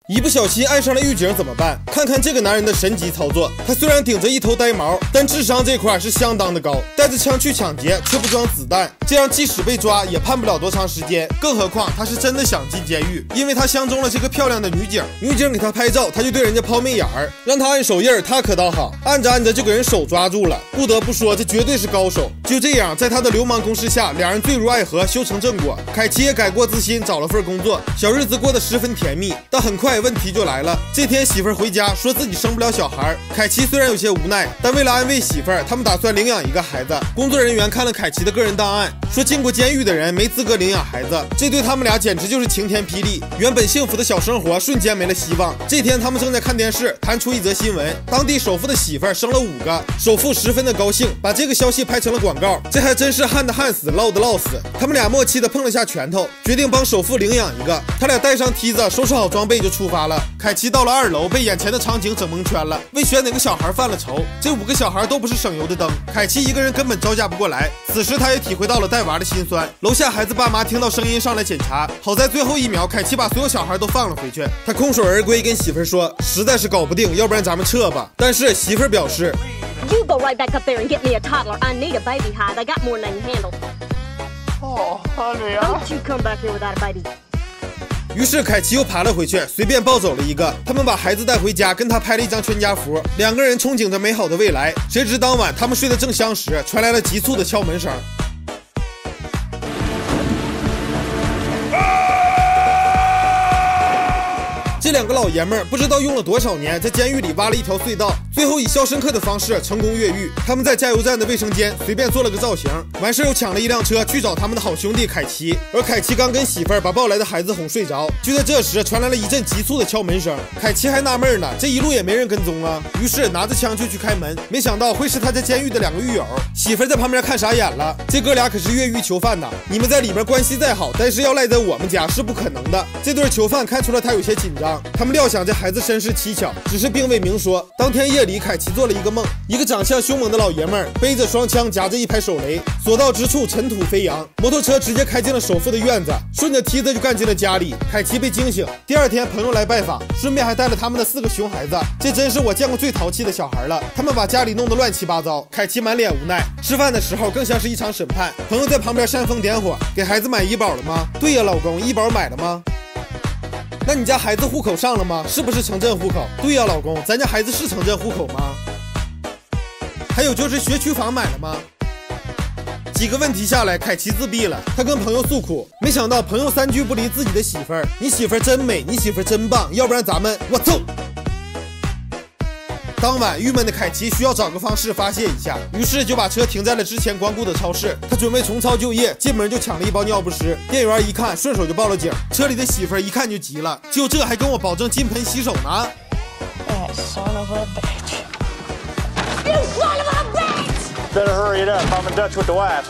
一不小心爱上了狱警怎么办？看看这个男人的神级操作，他虽然顶着一头呆毛，但智商这块是相当的高，带着枪去抢劫却不装子弹，这样即使被抓也判不了多长时间。更何况他是真的想进监狱，因为他相中了这个漂亮的女警，女警给他拍照，他就对人家抛媚眼儿，让他按手印，他可倒好，按着按着就给人手抓住了。不得不说，这绝对是高手。就这样，在他的流氓攻势下，两人坠入爱河，修成正果。凯奇也改过自新，找了份工作，小日子过得十分甜蜜。但很快问题就来了，这天媳妇儿回家说自己生不了小孩，凯奇虽然有些无奈，但为了安慰媳妇儿，他们打算领养一个孩子。工作人员看了凯奇的个人档案，说进过监狱的人没资格领养孩子，这对他们俩简直就是晴天霹雳，原本幸福的小生活瞬间没了希望。这天他们正在看电视，弹出一则新闻，当地首富的媳妇儿生了5个，首富十分的高兴，把这个消息拍成了广告。这还真是旱的旱死，涝的涝死。他们俩默契的碰了下拳头，决定帮首富领养一个。他俩带上梯子，收拾好装备就出发了。凯奇到了2楼，被眼前的场景整蒙圈了，为选哪个小孩犯了愁。这5个小孩都不是省油的灯，凯奇一个人根本招架不过来。此时他也体会到了带娃的心酸。楼下孩子爸妈听到声音上来检查，好在最后1秒，凯奇把所有小孩都放了回去。他空手而归，跟媳妇儿说，实在是搞不定，要不然咱们撤吧。但是媳妇儿表示， You go right back up there and get me a toddler. I need a baby hide. I got more than I can handle. Oh, honey, Don't you come back here without a baby. 于是凯奇又爬了回去，随便抱走了一个。他们把孩子带回家，跟他拍了一张全家福，两个人憧憬着美好的未来。谁知当晚他们睡得正香时，传来了急促的敲门声。这2个老爷们儿不知道用了多少年，在监狱里挖了一条隧道，最后以肖申克的方式成功越狱。他们在加油站的卫生间随便做了个造型，完事又抢了一辆车去找他们的好兄弟凯奇。而凯奇刚跟媳妇儿把抱来的孩子哄睡着，就在这时传来了一阵急促的敲门声。凯奇还纳闷呢，这一路也没人跟踪啊，于是拿着枪就去开门，没想到会是他在监狱的2个狱友。媳妇儿在旁边看傻眼了，这哥俩可是越狱囚犯呐，你们在里面关系再好，但是要赖在我们家是不可能的。这对囚犯看出了他有些紧张，他们料想这孩子身世蹊跷，只是并未明说。当天夜里，凯奇做了一个梦，一个长相凶猛的老爷们儿背着双枪，夹着一排手雷，所到之处尘土飞扬，摩托车直接开进了首富的院子，顺着梯子就干进了家里。凯奇被惊醒，第2天朋友来拜访，顺便还带了他们的4个熊孩子，这真是我见过最淘气的小孩了。他们把家里弄得乱七八糟，凯奇满脸无奈。吃饭的时候更像是一场审判，朋友在旁边煽风点火，给孩子买医保了吗？对呀，老公，医保买了吗？那你家孩子户口上了吗？是不是城镇户口？对呀，老公，咱家孩子是城镇户口吗？还有就是学区房买了吗？几个问题下来，凯奇自闭了。他跟朋友诉苦，没想到朋友3句不离自己的媳妇儿：你媳妇儿真美，你媳妇儿真棒，要不然咱们……我操！当晚，郁闷的凯奇需要找个方式发泄一下，于是就把车停在了之前光顾的超市。他准备重操旧业，进门就抢了一包尿不湿。店员一看，顺手就报了警。车里的媳妇儿一看就急了，就这还跟我保证金盆洗手呢。That son of a bitch. You son of a bitch! Better hurry it up. I'm in Dutch with the wife.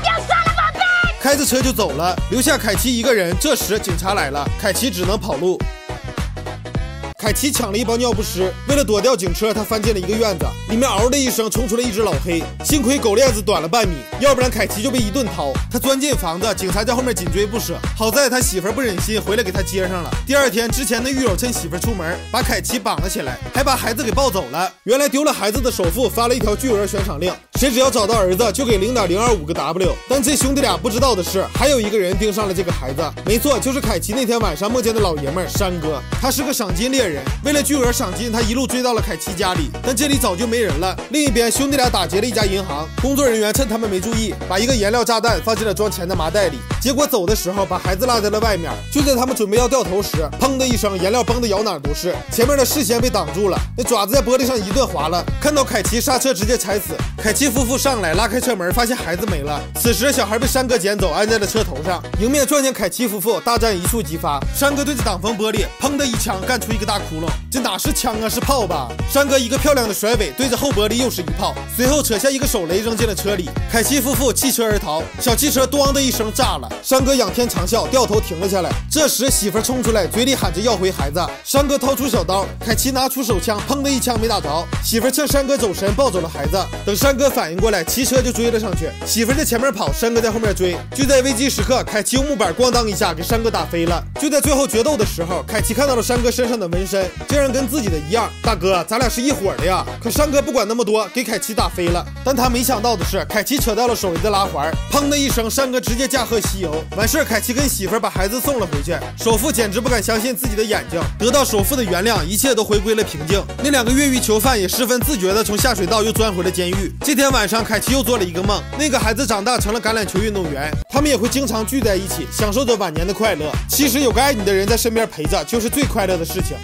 You son of a bitch! 开着车就走了，留下凯奇一个人。这时警察来了，凯奇只能跑路。凯奇抢了一包尿不湿，为了躲掉警车，他翻进了一个院子，里面嗷的一声冲出了一只老黑，幸亏狗链子短了半米，要不然凯奇就被一顿掏。他钻进房子，警察在后面紧追不舍，好在他媳妇儿不忍心，回来给他接上了。第2天，之前的狱友趁媳妇儿出门，把凯奇绑了起来，还把孩子给抱走了。原来丢了孩子的首富发了一条巨额悬赏令，谁只要找到儿子，就给0.025个 W。但这兄弟俩不知道的是，还有一个人盯上了这个孩子，没错，就是凯奇那天晚上梦见的老爷们儿山哥。他是个赏金猎人，为了巨额赏金，他一路追到了凯奇家里，但这里早就没人了。另一边，兄弟俩打劫了一家银行，工作人员趁他们没注意，把一个颜料炸弹放进了装钱的麻袋里，结果走的时候把孩子落在了外面。就在他们准备要掉头时，砰的一声，颜料崩得摇哪儿都是，前面的视线被挡住了，那爪子在玻璃上一顿划拉。看到凯奇，刹车直接踩死。凯奇夫妇上来拉开车门，发现孩子没了。此时小孩被山哥捡走，安在了车头上，迎面撞见凯奇夫妇，大战一触即发。山哥对着挡风玻璃砰的一枪干出一个大窟窿，这哪是枪啊，是炮吧？山哥一个漂亮的甩尾，对着后玻璃又是一炮，随后扯下一个手雷扔进了车里。凯奇夫妇弃车而逃，小汽车咣的一声炸了。山哥仰天长啸，掉头停了下来。这时媳妇冲出来，嘴里喊着要回孩子。山哥掏出小刀，凯奇拿出手枪，砰的一枪没打着。媳妇趁山哥走神，抱走了孩子。等山哥反应过来，骑车就追了上去。媳妇在前面跑，山哥在后面追。就在危机时刻，凯奇用木板咣当一下给山哥打飞了。就在最后决斗的时候，凯奇看到了山哥身上的纹身，竟然跟自己的一样。大哥，咱俩是一伙的呀！可山哥不管那么多，给凯奇打飞了。但他没想到的是，凯奇扯掉了手里的拉环，砰的一声，山哥直接驾鹤西游。完事，凯奇跟媳妇把孩子送了回去。首富简直不敢相信自己的眼睛，得到首富的原谅，一切都回归了平静。那2个越狱囚犯也十分自觉地从下水道又钻回了监狱。这天晚上，凯奇又做了一个梦，那个孩子长大成了橄榄球运动员，他们也会经常聚在一起，享受着晚年的快乐。其实有个爱你的人在身边陪着，就是最快乐的事情。